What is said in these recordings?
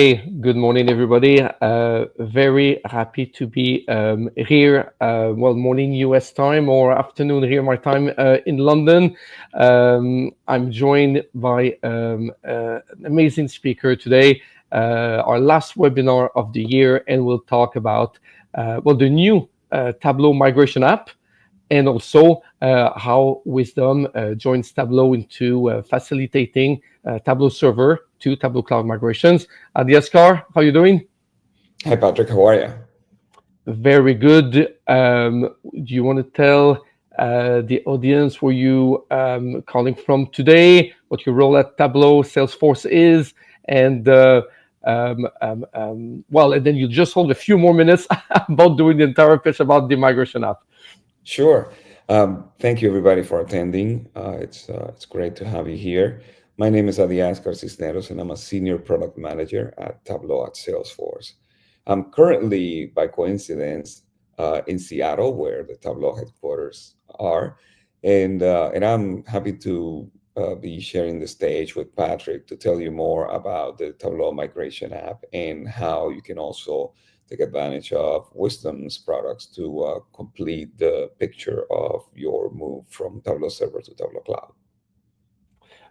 Hey, good morning, everybody. Very happy to be here. Morning US time or afternoon here, my time in London. I'm joined by an amazing speaker today, our last webinar of the year, and we'll talk about the new Tableau migration app and also how Wiiisdom joins Tableau into facilitating Tableau server to Tableau Cloud migrations. Adiaskar, how you doing? Hi, Patrick. How are you? Very good. Do you want to tell the audience where you calling from today, what your role at Tableau Salesforce is, and and then you just hold a few more minutes about doing the entire pitch about the migration app. Sure. Thank you, everybody, for attending. It's great to have you here. My name is Adiaskar Cisneros, and I'm a senior product manager at Tableau at Salesforce. I'm currently, by coincidence, in Seattle, where the Tableau headquarters are, and I'm happy to be sharing the stage with Patrick to tell you more about the Tableau migration app and how you can also take advantage of Wiiisdom's products to complete the picture of your move from Tableau Server to Tableau Cloud.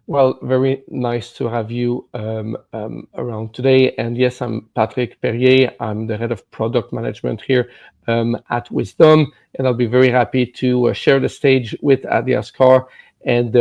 Well, very nice to have you around today. And yes, I'm Patrick Perrier. I'm the head of product management here at Wiiisdom, and I'll be very happy to share the stage with Adiaskar and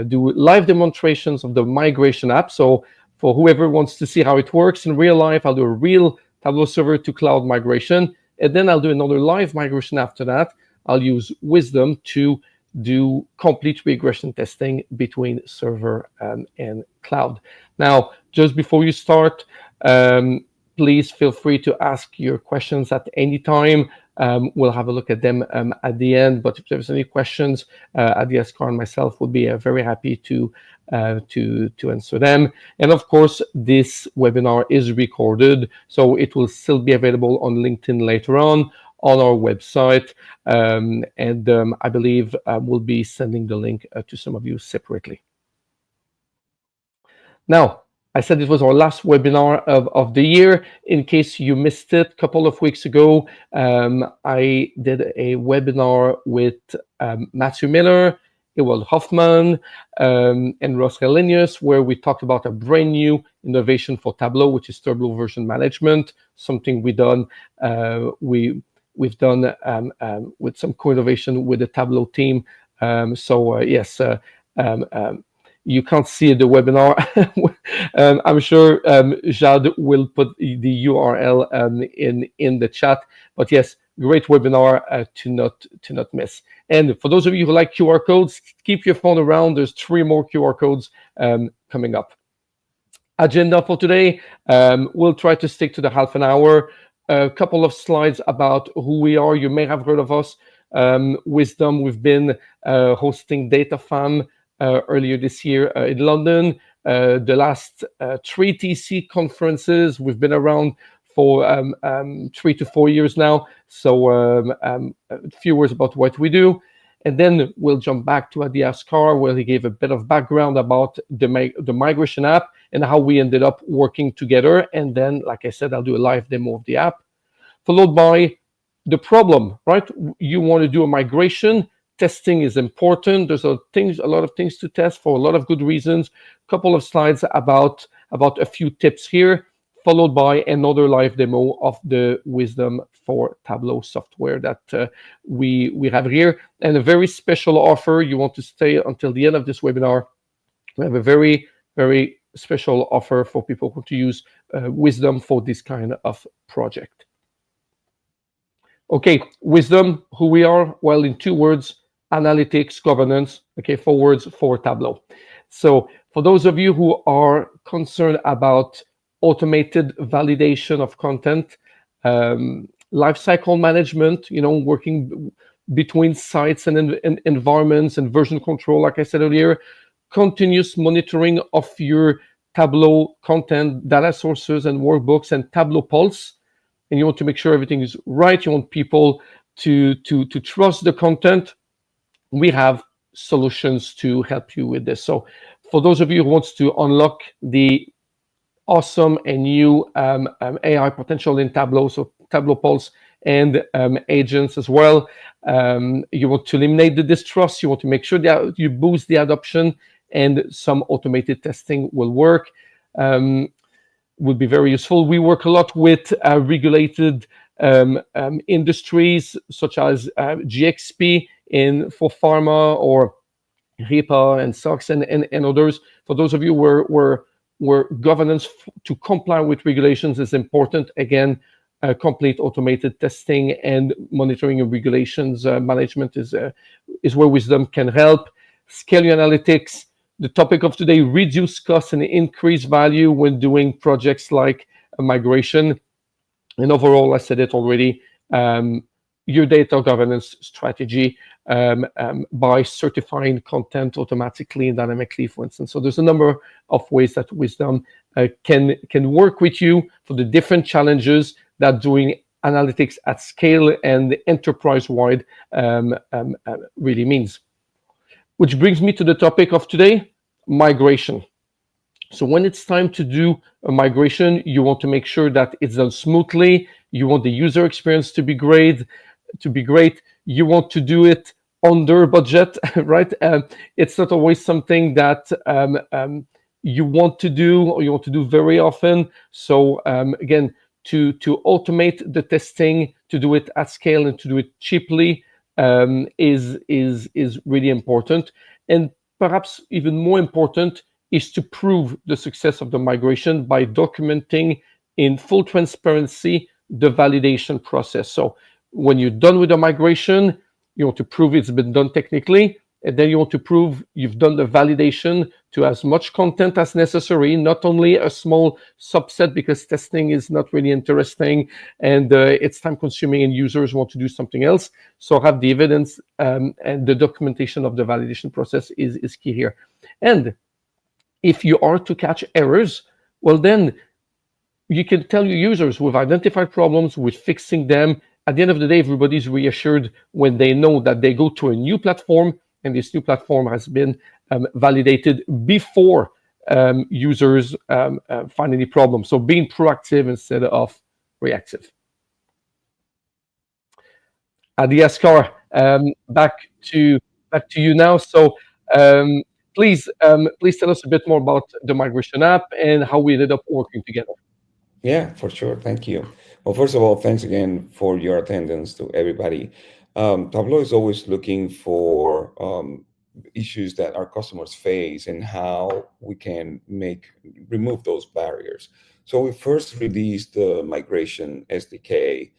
do live demonstrations of the migration app. So for whoever wants to see how it works in real life, I'll do a real Tableau server to cloud migration, and then I'll do another live migration after that. I'll use Wiiisdom to do complete regression testing between server and cloud. Now, just before you start, please feel free to ask your questions at any time. We'll have a look at them at the end. But if there's any questions, Adiaskar and myself will be very happy to answer them. And of course, this webinar is recorded, so it will still be available on LinkedIn later on our website, and I believe we'll be sending the link to some of you separately. Now, I said it was our last webinar of the year. In case you missed it, a couple of weeks ago, I did a webinar with Matthew Miller, Ewald Hoffman, and Ross Helenius, where we talked about a brand new innovation for Tableau, which is Tableau version management, something we've done with some co-innovation with the Tableau team. Yes, you can't see the webinar. I'm sure Jad will put the URL in the chat. But yes, great webinar to not miss. And for those of you who like QR codes, keep your phone around. There's 3 more QR codes coming up. Agenda for today, we'll try to stick to the half an hour. A couple of slides about who we are. You may have heard of us. Wiiisdom, we've been hosting DataFam earlier this year in London. The last 3 TC conferences, we've been around for 3 to 4 years now. So a few words about what we do. And then we'll jump back to Adiaskar, where he gave a bit of background about the migration app and how we ended up working together. And then, like I said, I'll do a live demo of the app, followed by the problem, right? You want to do a migration. Testing is important. There's a lot of things to test for a lot of good reasons. A couple of slides about a few tips here, followed by another live demo of the Wiiisdom for Tableau software that we have here. And a very special offer. You want to stay until the end of this webinar. We have a very, very special offer for people who want to use Wiiisdom for this kind of project. Okay, Wiiisdom, who we are? Well, in 2 words, analytics, governance. Okay, 4 words for Tableau. So for those of you who are concerned about automated validation of content, lifecycle management, working between sites and environments and version control, like I said earlier, continuous monitoring of your Tableau content, data sources and workbooks, and Tableau Pulse. And you want to make sure everything is right. You want people to trust the content. We have solutions to help you with this. So for those of you who wants to unlock the awesome and new AI potential in Tableau, so Tableau Pulse and agents as well. You want to eliminate the distrust. You want to make sure that you boost the adoption, and some automated testing will work. Um, would be very useful. We work a lot with regulated industries such as GXP in for pharma, or HIPAA and SOX, and others. For those of you where governance to comply with regulations is important, again, complete automated testing and monitoring of regulations management is where Wiiisdom can help. Scale your analytics. The topic of today: reduce costs and increase value when doing projects like a migration. And overall, I said it already, um, your data governance strategy by certifying content automatically and dynamically, for instance. So there's a number of ways that Wiiisdom can work with you for the different challenges that doing analytics at scale and enterprise-wide really means. Which brings me to the topic of today: migration. So when it's time to do a migration, you want to make sure that it's done smoothly. You want the user experience to be great. You want to do it under budget, right? It's not always something that you want to do or you want to do very often. So again, to automate the testing, to do it at scale and to do it cheaply is really important. And perhaps even more important is to prove the success of the migration by documenting in full transparency the validation process. So when you're done with the migration, you want to prove it's been done technically, and then you want to prove you've done the validation to as much content as necessary, not only a small subset, because testing is not really interesting and it's time consuming and users want to do something else. So have the evidence and the documentation of the validation process is key here. And if you are to catch errors, well, then you can tell your users we've identified problems, we're fixing them. At the end of the day, everybody's reassured when they know that they go to a new platform and this new platform has been validated before users find any problems. So being proactive instead of reactive. Adiaskar, back to you now. So um, please tell us a bit more about the migration app and how we ended up working together. Yeah, for sure. Thank you. Well, first of all, thanks again for your attendance to everybody. Tableau is always looking for issues that our customers face and how we can remove those barriers. So we first released the migration SDK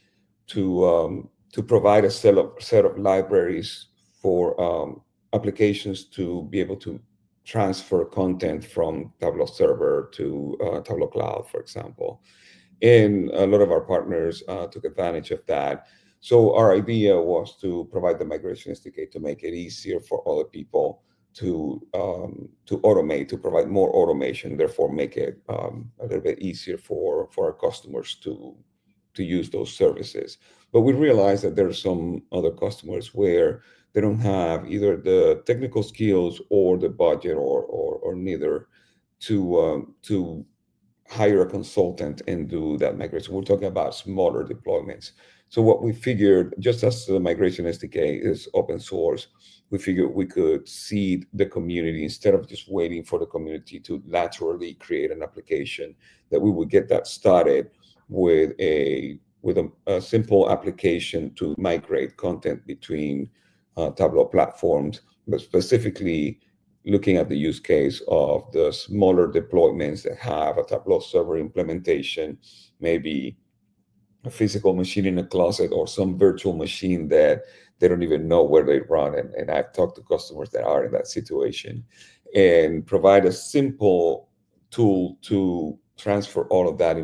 to provide a set of libraries for applications to be able to transfer content from Tableau Server to Tableau Cloud, for example. And a lot of our partners took advantage of that. So our idea was to provide the migration SDK to make it easier for other people to automate, to provide more automation, therefore make it a little bit easier for our customers to use those services. But we realized that there are some other customers where they don't have either the technical skills or the budget or neither to hire a consultant and do that migration. We're talking about smaller deployments. So what we figured, just as the migration SDK is open source, we figured we could seed the community instead of just waiting for the community to naturally create an application, that we would get that started with a simple application to migrate content between Tableau platforms, but specifically looking at the use case of the smaller deployments that have a Tableau server implementation, maybe a physical machine in a closet or some virtual machine that they don't even know where they run. And I've talked to customers that are in that situation, and provide a simple tool to transfer all of that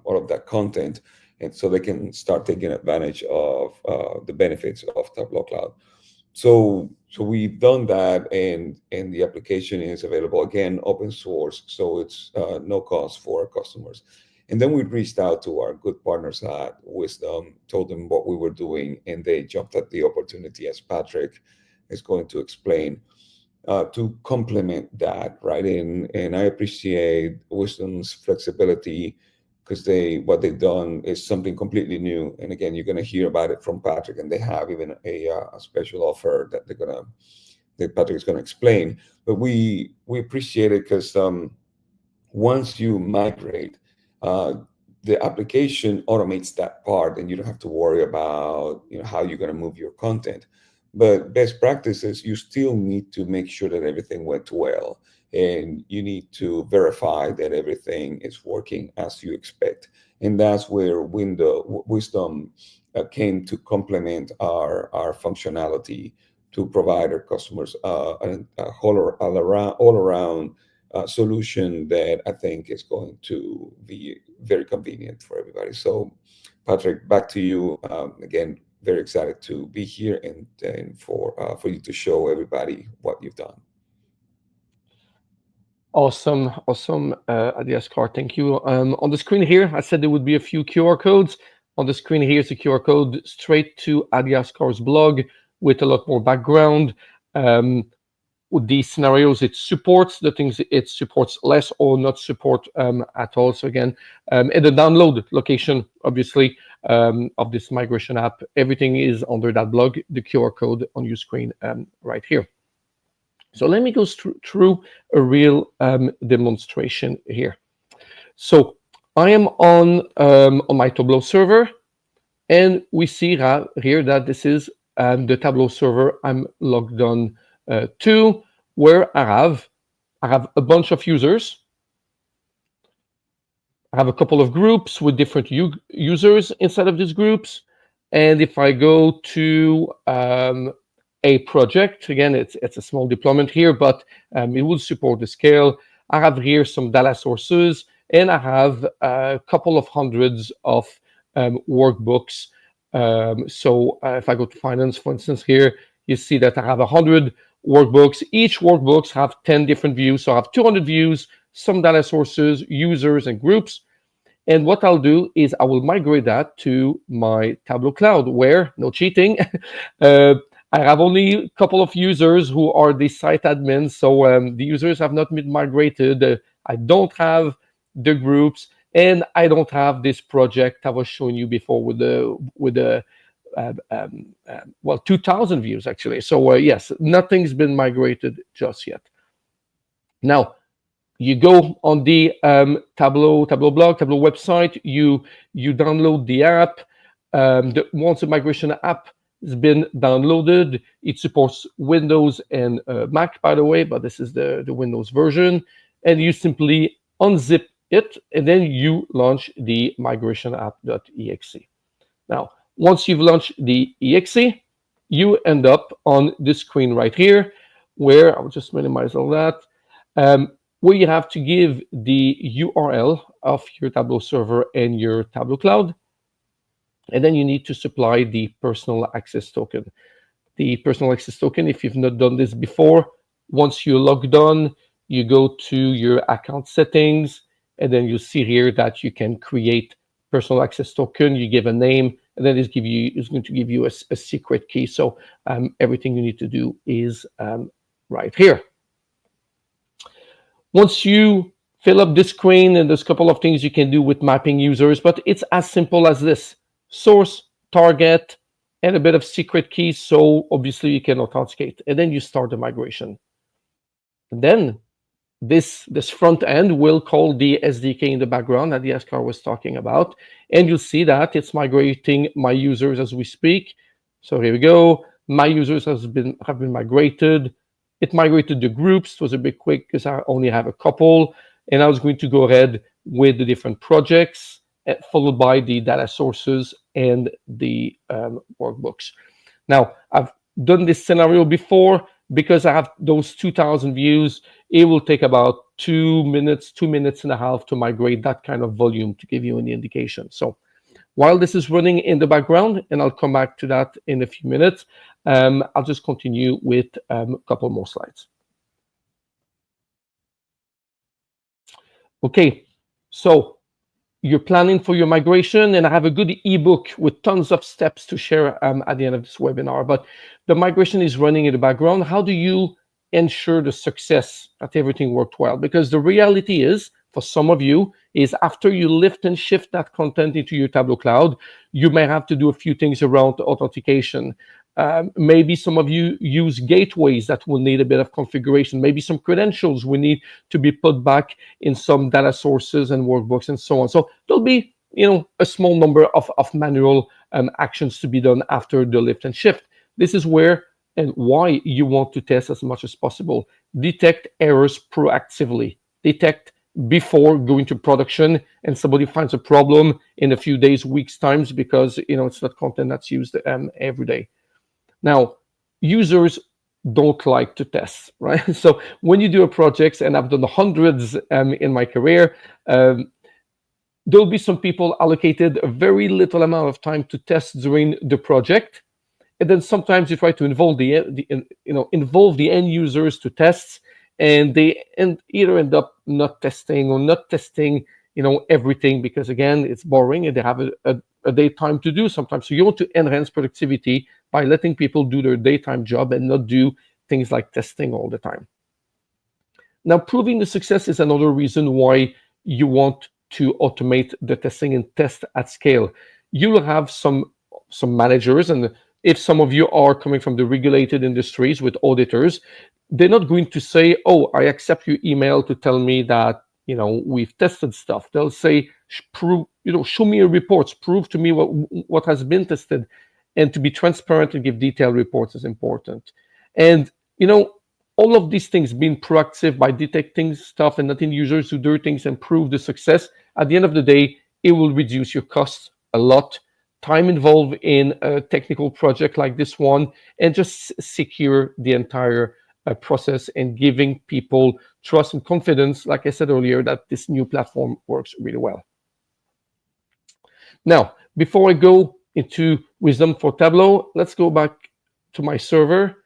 all of that content, and so they can start taking advantage of the benefits of Tableau Cloud. So we've done that, and the application is available, again, open source, so it's no cost for our customers. And then we reached out to our good partners at Wiiisdom, told them what we were doing, and they jumped at the opportunity, as Patrick is going to explain. to complement that, right? And I appreciate Wisdom's flexibility because what they've done is something completely new. And again, you're going to hear about it from Patrick, and they have even a special offer that that Patrick is going to explain. But we appreciate it because once you migrate, uh, the application automates that part, and you don't have to worry about how you're going to move your content. But best practices, you still need to make sure that everything went well, and you need to verify that everything is working as you expect. And that's where Wisdom came to complement our functionality to provide our customers a all around solution that I think is going to be very convenient for everybody. So, Patrick, back to you. Again, very excited to be here and for you to show everybody what you've done. Awesome, awesome, Adiaskar. Thank you. On the screen here, I said there would be a few QR codes. On the screen here is a QR code straight to Adiaskar's blog with a lot more background. With these scenarios, it supports the things it supports less or not support at all. So again, and the download location, obviously, of this migration app, everything is under that blog, the QR code on your screen right here. So let me go through a real demonstration here. So I am on my Tableau server, and we see here that this is the Tableau server I'm logged on to, where I have a bunch of users. I have a couple of groups with different users inside of these groups. And if I go to a project, again, it's a small deployment here, but it will support the scale. I have here some data sources, and I have a couple of hundreds of workbooks. So if I go to finance, for instance, here, you see that I have 100 workbooks. Each workbooks have 10 different views. So I have 200 views, some data sources, users, and groups. And what I'll do is I will migrate that to my Tableau Cloud, where, no cheating, I have only a couple of users who are the site admins. So the users have not been migrated. I don't have the groups, and I don't have this project I was showing you before with the 2,000 views actually. So yes, nothing's been migrated just yet. Now, you go on the Tableau blog, Tableau website, you download the app. Once the migration app has been downloaded, it supports Windows and Mac, by the way, but this is the Windows version. And you simply unzip it, and then you launch the migration app.exe. Now, once you've launched the exe, you end up on this screen right here, where I'll just minimize all that, where you have to give the URL of your Tableau server and your Tableau Cloud. And then you need to supply the personal access token. The personal access token, if you've not done this before, once you're logged on, you go to your account settings, and then you see here that you can create personal access token. You give a name, and then it's going to give you a secret key. So everything you need to do is right here. Once you fill up this screen, and there's a couple of things you can do with mapping users, but it's as simple as this: source, target, and a bit of secret keys. So obviously you can authenticate, and then you start the migration. And then this front end will call the SDK in the background that Adiaskar was talking about, and you'll see that it's migrating my users as we speak. So here we go. My users have been migrated. It migrated the groups. It was a bit quick because I only have a couple, and I was going to go ahead with the different projects, followed by the data sources and the workbooks. Now, I've done this scenario before. Because I have those 2,000 views, it will take about 2 minutes and a half to migrate that kind of volume, to give you any indication. So while this is running in the background, and I'll come back to that in a few minutes, I'll just continue with a couple more slides. Okay, so you're planning for your migration, and I have a good ebook with tons of steps to share at the end of this webinar. But the migration is running in the background. How do you ensure the success that everything worked well. Because the reality is, for some of you, is after you lift and shift that content into your Tableau Cloud, you may have to do a few things around authentication. Maybe some of you use gateways that will need a bit of configuration. Maybe some credentials will need to be put back in some data sources and workbooks and so on. So there'll be, a small number of manual actions to be done after the lift and shift. This is where and why you want to test as much as possible. Detect errors proactively. Detect before going to production and somebody finds a problem in a few days, weeks times, because it's not content that's used every day. Now, users don't like to test, right? So when you do a project, and I've done hundreds in my career, there'll be some people allocated a very little amount of time to test during the project, and then sometimes you try to involve involve the end users to tests, and they either end up not testing or not testing everything, because again it's boring and they have a daytime to do sometimes. So you want to enhance productivity by letting people do their daytime job and not do things like testing all the time. Now, proving the success is another reason why you want to automate the testing and test at scale. You will have some managers, and if some of you are coming from the regulated industries with auditors, they're not going to say, "Oh, I accept your email to tell me that we've tested stuff." They'll say, "Prove, show me your reports. Prove to me what has been tested." And to be transparent and give detailed reports is important. And all of these things, being proactive by detecting stuff and letting users who do things and prove the success, at the end of the day, it will reduce your costs a lot. Time involved in a technical project like this one, and just secure the entire process and giving people trust and confidence, like I said earlier, that this new platform works really well. Now, before I go into Wiiisdom for Tableau, let's go back to my server.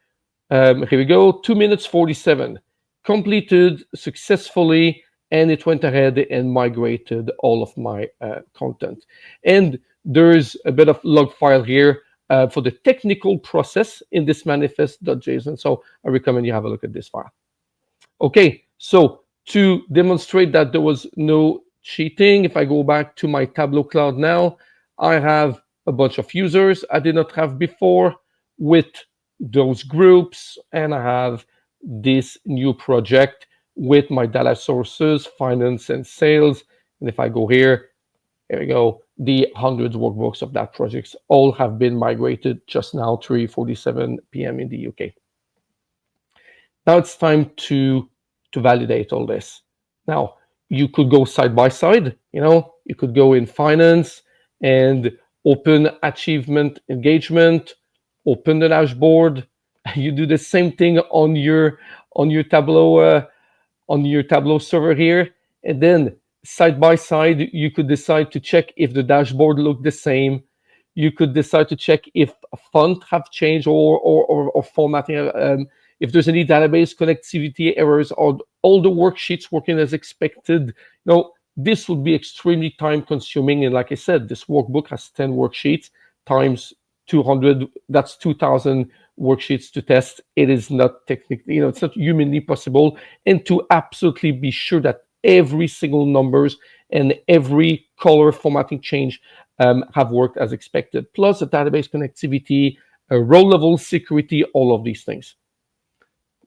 Here we go, 2 minutes 47. Completed successfully, and it went ahead and migrated all of my content. And there's a bit of log file here for the technical process in this manifest.json. So I recommend you have a look at this file. Okay, so to demonstrate that there was no cheating, if I go back to my Tableau Cloud now, I have a bunch of users I did not have before with those groups, and I have this new project with my data sources, finance and sales. And if I go here we go, the hundreds workbooks of that project all have been migrated just now, 3:47 p.m. in the UK. Now it's time to validate all this. Now, you could go side by side, you could go in finance and open achievement engagement, open the dashboard. You do the same thing on your Tableau server here, and then side by side you could decide to check if the dashboard looked the same. You could decide to check if a font have changed or formatting, if there's any database connectivity errors, or all the worksheets working as expected. This would be extremely time consuming, and like I said, this workbook has 10 worksheets times 200, that's 2,000 worksheets to test. It is not technically, it's not humanly possible. And to absolutely be sure that every single numbers and every color formatting change have worked as expected, plus the database connectivity, row level security, all of these things.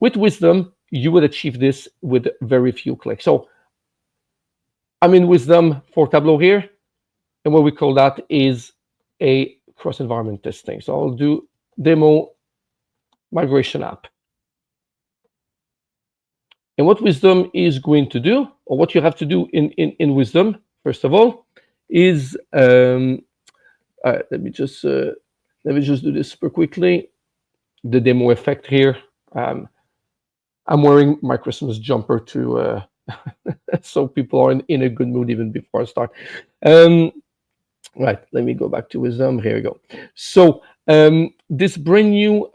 With Wiiisdom, you would achieve this with very few clicks. So I'm in Wiiisdom for Tableau here, and what we call that is a cross-environment testing. So I'll do demo migration app. And what Wiiisdom is going to do, or what you have to do in Wiiisdom, first of all, is let me just do this super quickly. The demo effect here. I'm wearing my Christmas jumper to so people are in a good mood even before I start. Right, let me go back to Wiiisdom. Here we go. So this brand new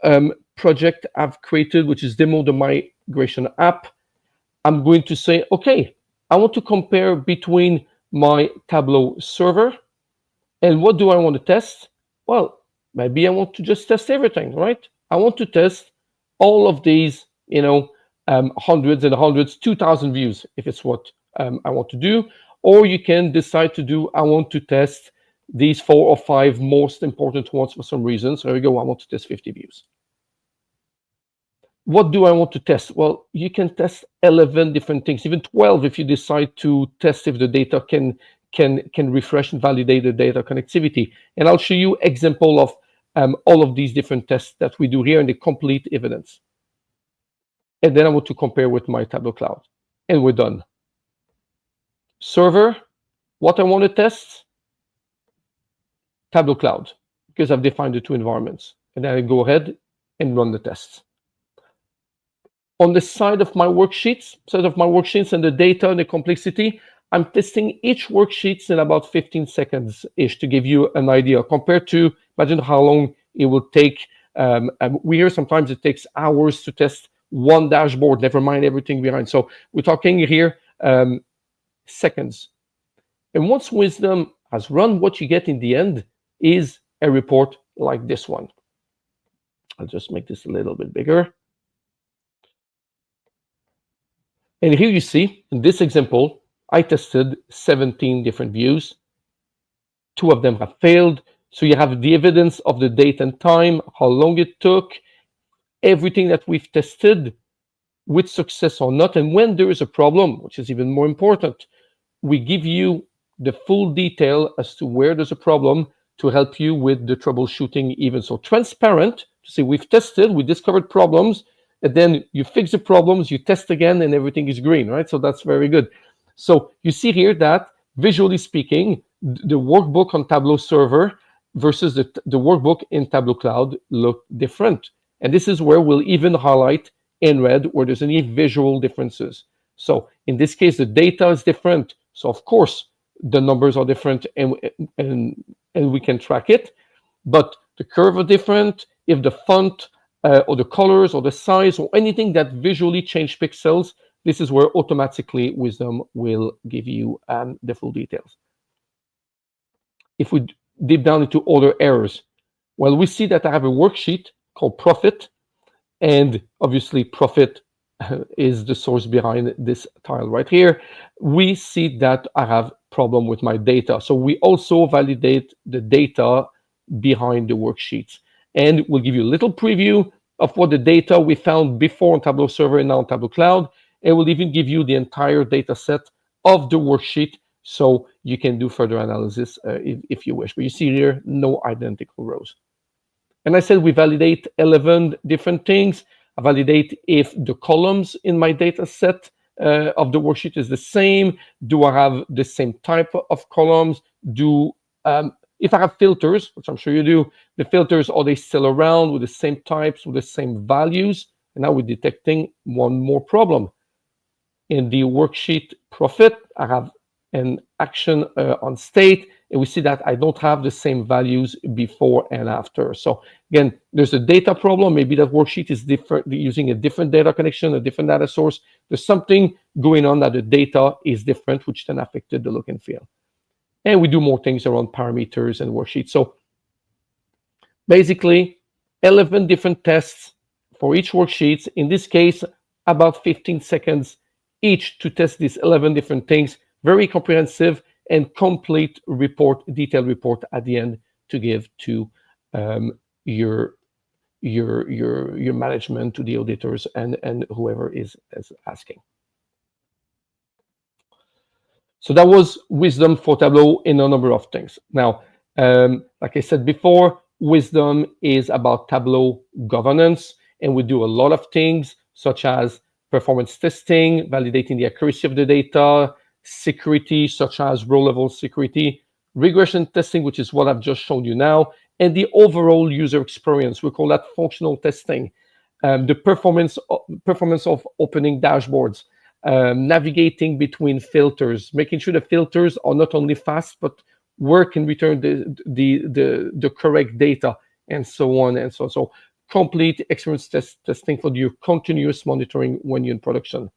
project I've created, which is demo the migration app. I'm going to say, okay, I want to compare between my Tableau server and what do I want to test? Well, maybe I want to just test everything, right? I want to test all of these, hundreds and hundreds, 2,000 views if it's what I want to do. Or you can decide to do, I want to test these 4 or 5 most important ones for some reason. So there we go, I want to test 50 views. What do I want to test? Well, you can test 11 different things, even 12 if you decide to test if the data can refresh and validate the data connectivity. And I'll show you example of all of these different tests that we do here in the complete evidence. And then I want to compare with my Tableau Cloud. And we're done. Server, what I want to test? Tableau Cloud, because I've defined the 2 environments. And then I go ahead and run the tests. On the side of my worksheets, and the data and the complexity, I'm testing each worksheet in about 15 seconds-ish to give you an idea, compared to, imagine how long it will take. We hear sometimes it takes hours to test one dashboard, never mind everything behind. So we're talking here seconds. And once Wiiisdom has run, what you get in the end is a report like this one. I'll just make this a little bit bigger. And here you see, in this example, I tested 17 different views. 2 of them have failed. So you have the evidence of the date and time, how long it took, everything that we've tested with success or not. And when there is a problem, which is even more important, we give you the full detail as to where there's a problem to help you with the troubleshooting, even so transparent, to say we've tested, we discovered problems, and then you fix the problems, you test again, and everything is green, right? So that's very good. So you see here that, visually speaking, the workbook on Tableau Server versus the workbook in Tableau Cloud look different. And this is where we'll even highlight in red where there's any visual differences. So in this case, the data is different. So of course, the numbers are different, and we can track it. But the curve are different. If the font or the colors or the size or anything that visually change pixels, this is where automatically Wiiisdom will give you the full details. If we deep down into other errors, well, we see that I have a worksheet called profit, and obviously profit is the source behind this tile right here. We see that I have problem with my data. So we also validate the data behind the worksheets. And we'll give you a little preview of what the data we found before on Tableau Server and now on Tableau Cloud. And we'll even give you the entire data set of the worksheet so you can do further analysis if you wish. But you see here, no identical rows. And I said we validate 11 different things. I validate if the columns in my data set of the worksheet is the same. Do I have the same type of columns? If I have filters, which I'm sure you do, the filters, are they still around with the same types, with the same values? And now we're detecting one more problem. In the worksheet profit, I have an action on state, and we see that I don't have the same values before and after. So again, there's a data problem. Maybe that worksheet is different, using a different data connection, a different data source. There's something going on that the data is different, which then affected the look and feel. And we do more things around parameters and worksheets. So basically, 11 different tests for each worksheet. In this case, about 15 seconds each to test these 11 different things. Very comprehensive and complete report, detailed report at the end to give to your management, to the auditors, and whoever is asking. So that was Wiiisdom for Tableau in a number of things. Now, like I said before, Wiiisdom is about Tableau governance, and we do a lot of things such as performance testing, validating the accuracy of the data, security, such as row-level security, regression testing, which is what I've just shown you now, and the overall user experience. We call that functional testing. The performance of opening dashboards, navigating between filters, making sure the filters are not only fast, but work and return the correct data, and so on and so on. So complete experience testing for your continuous monitoring when you're in production.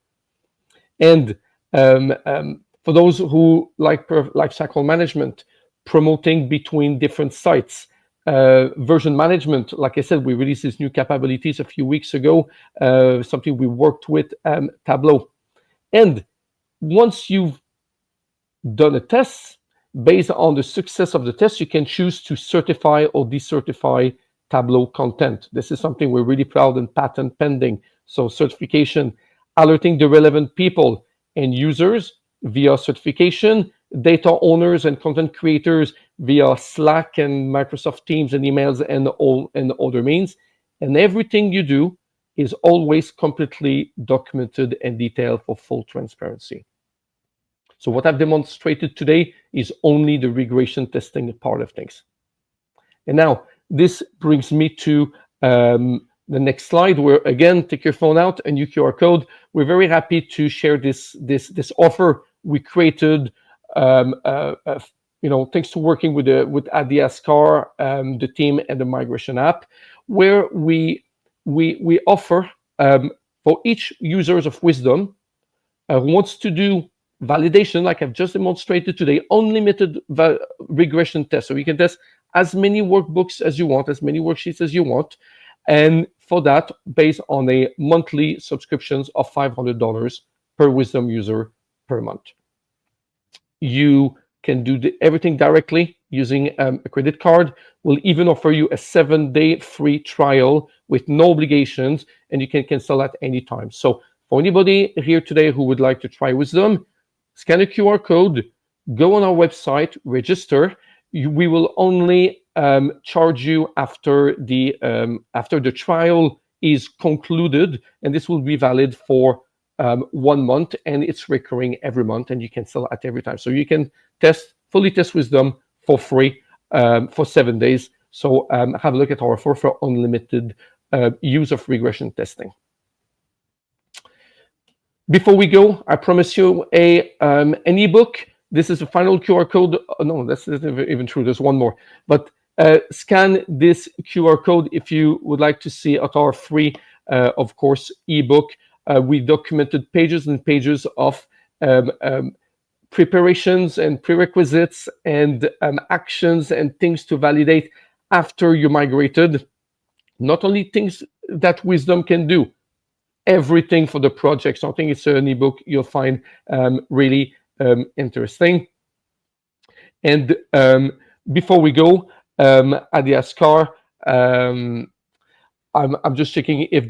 And for those who like lifecycle management, promoting between different sites, version management, like I said, we released these new capabilities a few weeks ago, something we worked with Tableau. And once you've done a test, based on the success of the test, you can choose to certify or decertify Tableau content. This is something we're really proud and patent pending. So certification, alerting the relevant people and users via certification, data owners and content creators via Slack and Microsoft Teams and emails and other means. And everything you do is always completely documented and detailed for full transparency. So what I've demonstrated today is only the regression testing part of things. And now this brings me to the next slide, where again, take your phone out, a new QR code. We're very happy to share this offer we created. Thanks to working with Adi Askar, the team, and the migration app, where we offer for each users of Wiiisdom who wants to do validation, like I've just demonstrated today, unlimited regression tests. So you can test as many workbooks as you want, as many worksheets as you want. And for that, based on a monthly subscriptions of $500 per Wiiisdom user per month. You can do everything directly using a credit card. We'll even offer you a 7-day free trial with no obligations, and you can cancel at any time. So for anybody here today who would like to try Wiiisdom, scan a QR code, go on our website, register. We will only charge you after the trial is concluded, and this will be valid for 1 month, and it's recurring every month, and you can sell at every time. So you can fully test Wiiisdom for free for 7 days. So have a look at our offer for unlimited use of regression testing. Before we go, I promise you an ebook. This is the final QR code. Oh, no, that's not even true. There's one more. But scan this QR code if you would like to see at our free, of course, ebook. We documented pages and pages of preparations and prerequisites and actions and things to validate after you migrated. Not only things that Wiiisdom can do, everything for the project. So I think it's an ebook you'll find really interesting. And before we go, Adi Askar, I'm just checking if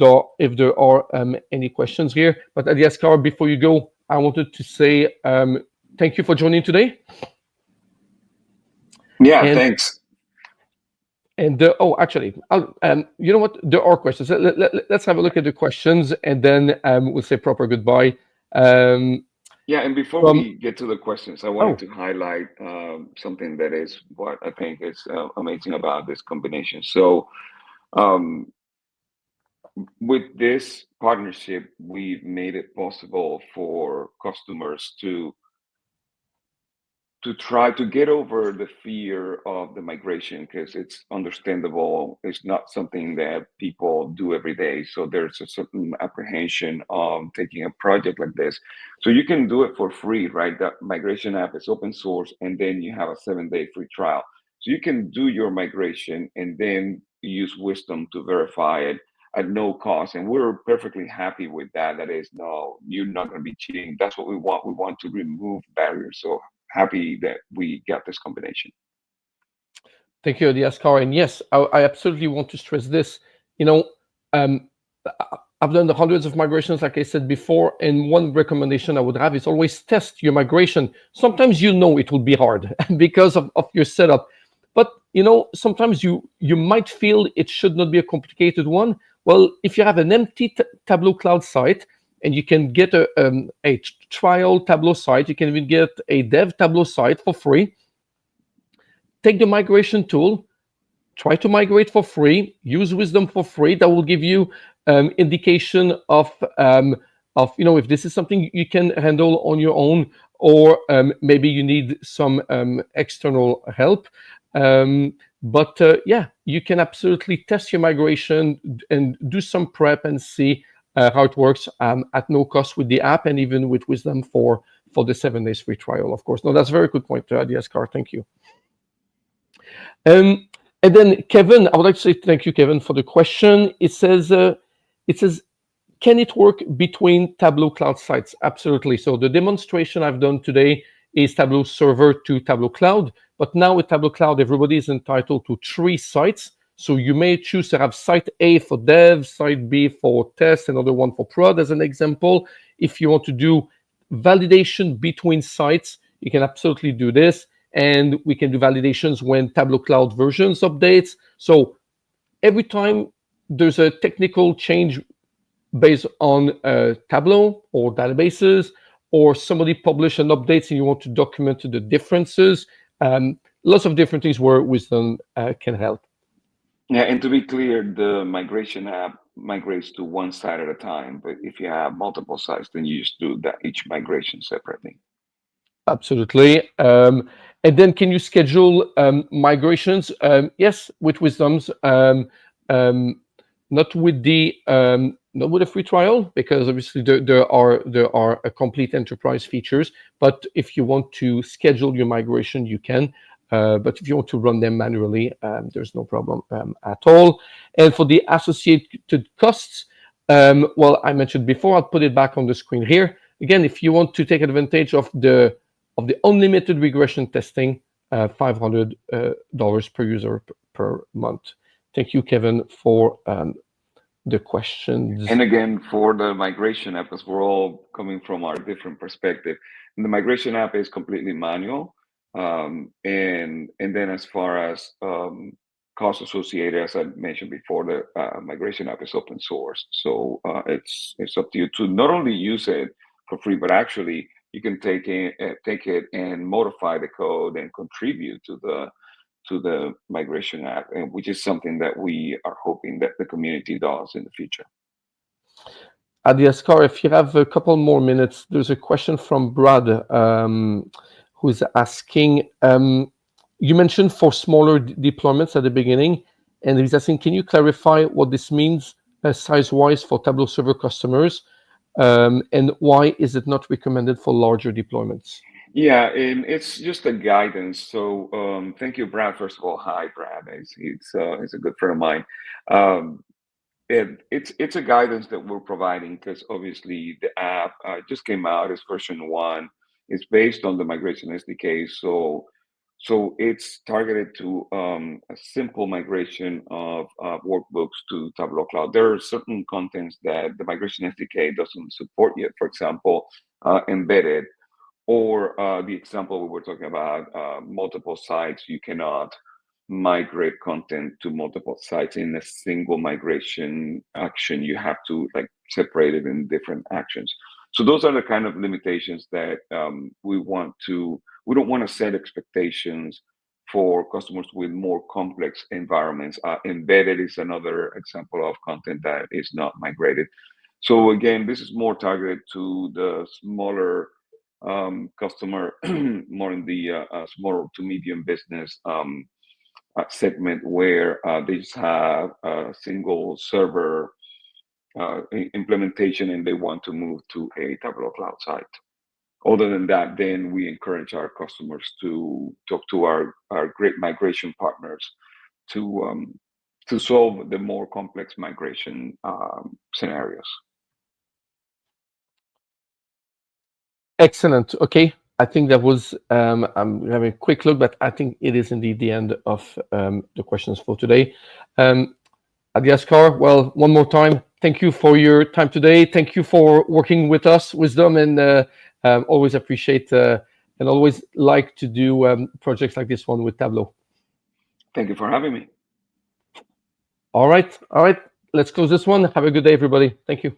there are any questions here. But Adi Askar, before you go, I wanted to say thank you for joining today. Yeah, thanks. And actually, you know what? There are questions. Let's have a look at the questions, and then we'll say proper goodbye. Yeah, and before we get to the questions, I wanted to highlight something that is what I think is amazing about this combination. So with this partnership, we've made it possible for customers to try to get over the fear of the migration, because it's understandable. It's not something that people do every day. So there's a certain apprehension of taking a project like this. So you can do it for free, right? The migration app is open source, and then you have a 7-day free trial. So you can do your migration and then use Wiiisdom to verify it at no cost. And we're perfectly happy with that. That is, no, you're not going to be cheating. That's what we want. We want to remove barriers. So happy that we got this combination. Thank you, Adi Askar. And yes, I absolutely want to stress this. I've done the hundreds of migrations, like I said before, and one recommendation I would have is always test your migration. Sometimes it will be hard because of your setup. But sometimes you might feel it should not be a complicated one. Well, if you have an empty Tableau Cloud site, and you can get a trial Tableau site, you can even get a dev Tableau site for free. Take the migration tool, try to migrate for free, use Wiiisdom for free. That will give you indication of if this is something you can handle on your own, or maybe you need some external help. But you can absolutely test your migration and do some prep and see how it works at no cost with the app, and even with Wiiisdom for the 7 days free trial, of course. No, that's a very good point, Adi Askar. Thank you. And then Kevin, I would like to say thank you, Kevin, for the question. It says, can it work between Tableau Cloud sites? Absolutely. So the demonstration I've done today is Tableau Server to Tableau Cloud. But now with Tableau Cloud, everybody is entitled to 3 sites. So you may choose to have site A for dev, site B for test, another one for prod, as an example. If you want to do validation between sites, you can absolutely do this. And we can do validations when Tableau Cloud versions updates. So every time there's a technical change based on Tableau or databases, or somebody publish an update and you want to document the differences, lots of different things where Wiiisdom can help. Yeah, and to be clear, the migration app migrates to one site at a time. But if you have multiple sites, then you just do that each migration separately. Absolutely. And then can you schedule migrations? Yes, with Wiiisdoms. Um, not with the not with a free trial, because obviously there are a complete enterprise features. But if you want to schedule your migration, you can. But if you want to run them manually, there's no problem at all. And for the associated costs, well, I mentioned before, I'll put it back on the screen here. Again, if you want to take advantage of the unlimited regression testing, $500 per user per month. Thank you, Kevin, for the questions. And again, for the migration app, because we're all coming from our different perspective, and the migration app is completely manual. And then as far as costs associated, as I mentioned before, the migration app is open source, so it's up to you to not only use it for free, but actually you can take it and modify the code and contribute to the migration app, which is something that we are hoping that the community does in the future. Adiaskar, if you have a couple more minutes, there's a question from Brad, who's asking, you mentioned for smaller deployments at the beginning, and he's asking, can you clarify what this means size-wise for Tableau Server customers, and why is it not recommended for larger deployments? Yeah, and it's just a guidance. So thank you, Brad. First of all, hi, Brad. He's a good friend of mine. Um, it's a guidance that we're providing because obviously the app just came out. It's version 1. It's based on the migration SDK. So it's targeted to a simple migration of workbooks to Tableau Cloud. There are certain contents that the migration SDK doesn't support yet. For example, embedded, or the example we were talking about, multiple sites. You cannot migrate content to multiple sites in a single migration action. You have to like separate it in different actions. So those are the kind of limitations that we don't want to set expectations for customers with more complex environments. Embedded is another example of content that is not migrated. So again, this is more targeted to the smaller customer, more in the small to medium business segment, where they just have a single server implementation and they want to move to a Tableau Cloud site. Other than that, then we encourage our customers to talk to our great migration partners to solve the more complex migration scenarios. Excellent. Okay. I think that was, I'm having a quick look, but I think it is indeed the end of the questions for today. Adiaskar, well, one more time, thank you for your time today. Thank you for working with us, Wiiisdom, and always appreciate and always like to do projects like this one with Tableau. Thank you for having me. All right. Let's close this one. Have a good day, everybody. Thank you.